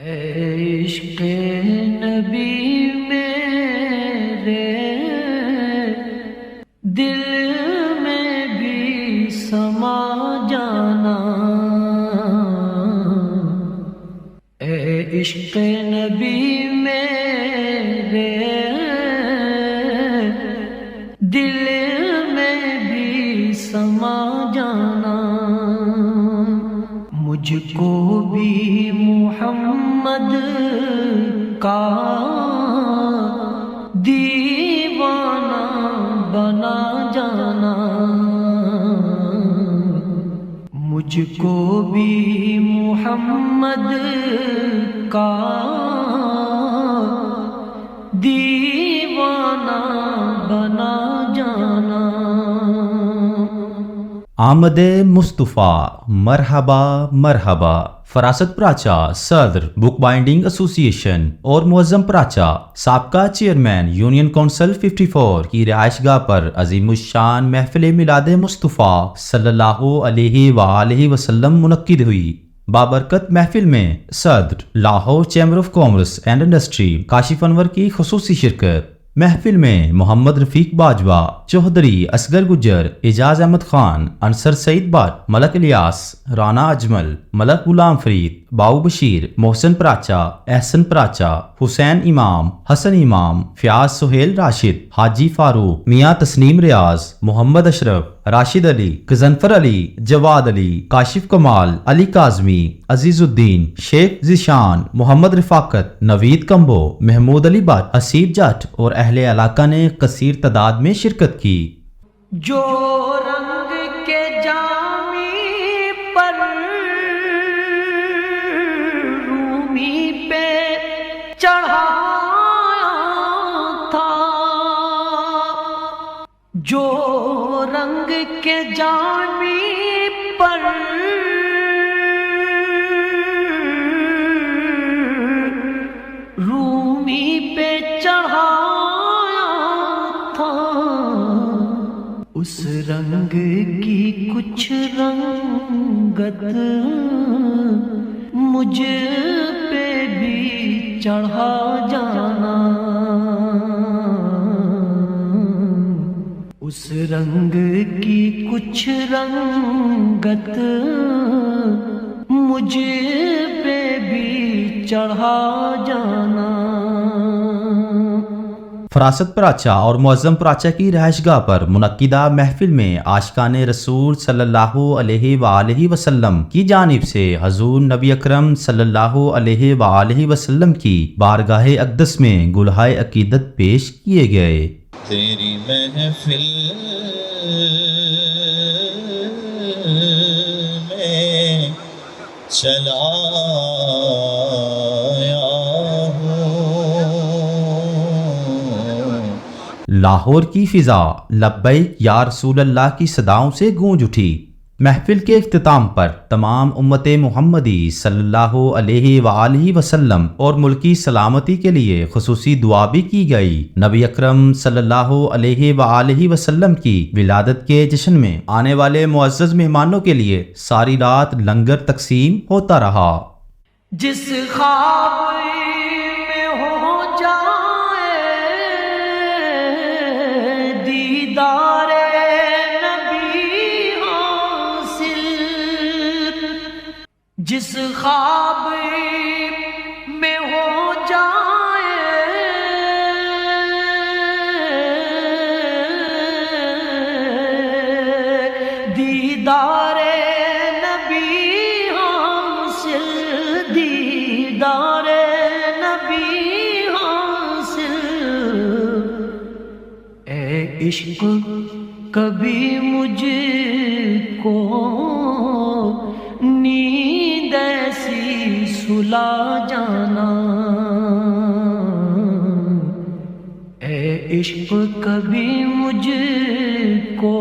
عشق نبی میرے دل میں بھی سما جانا، اے عشق نبی میرے دل میں بھی سما جانا، مجھ کو بھی محمد کا دیوانہ بنا جانا، مجھ کو بھی محمد کا دیوانہ بنا جانا۔ آمد مصطفیٰ مرحبا مرحبا۔ فراست پراچا صدر بک بائنڈنگ ایسوسی ایشن اور معظم پراچا سابقہ چیئرمین یونین کونسل 54 کی رہائش گاہ پر عظیم الشان محفل میلاد مصطفیٰ صلی اللہ علیہ وآلہ وسلم منعقد ہوئی۔ بابرکت محفل میں صدر Lahore chamber of commerce and industry Kashif Anwar کی خصوصی شرکت۔ محفل میں محمد رفیق باجوہ، چوہدری اصغر گجر، اعجاز احمد خان، انصر سعید بٹ، ملک الیاس، رانا اجمل، ملک غلام فرید، باؤ بشیر، محسن پراچا، احسن پراچا، حسین امام، حسن امام، فیاض سہیل راشد، حاجی فاروق، میاں تسنیم ریاض، محمد اشرف، راشد علی، غضنفر علی، جواد علی، کاشف کمال، علی کاظمی، عزیز الدین، شیخ ذیشان، محمد رفاقت، نوید کمبو، محمود علی بٹ، حسیب جٹ اور اہل علاقہ نے کثیر تعداد میں شرکت کی۔ جو رنگ کے جامی پر رومی پہ چڑھایا تھا، جو رنگ کے جامی پر رومی پہ چڑھایا تھا، اس رنگ کی کچھ رنگت مجھ پہ بھی چڑھا جانا، اس رنگ کی کچھ رنگت مجھ پہ بھی چڑھا جانا۔ فراست پراچا اور معظم پراچا کی رہائش گاہ پر منعقدہ محفل میں عاشقان رسول صلی اللہ علیہ وآلہ وسلم کی جانب سے حضور نبی اکرم صلی اللہ علیہ وآلہ وسلم کی بارگاہ اقدس میں گلہائے عقیدت پیش کیے گئے۔ تیری محفل میں چلا لاہور کی فضا لبیک یا رسول اللہ کی صداؤں سے گونج اٹھی۔ محفل کے اختتام پر تمام امت محمدی صلی اللہ علیہ وآلہ وسلم اور ملکی سلامتی کے لیے خصوصی دعا بھی کی گئی۔ نبی اکرم صلی اللہ علیہ وآلہ وسلم کی ولادت کے جشن میں آنے والے معزز مہمانوں کے لیے ساری رات لنگر تقسیم ہوتا رہا۔ جس خواب میں ہو جائے دیدار نبی حاصل، جس خواب میں ہو جائے دیدار نبی حاصل، دیدار نبی حاصل، اے عشق کبھی مجھ کو نیند ایسی سلا جانا، اے عشق کبھی مجھ کو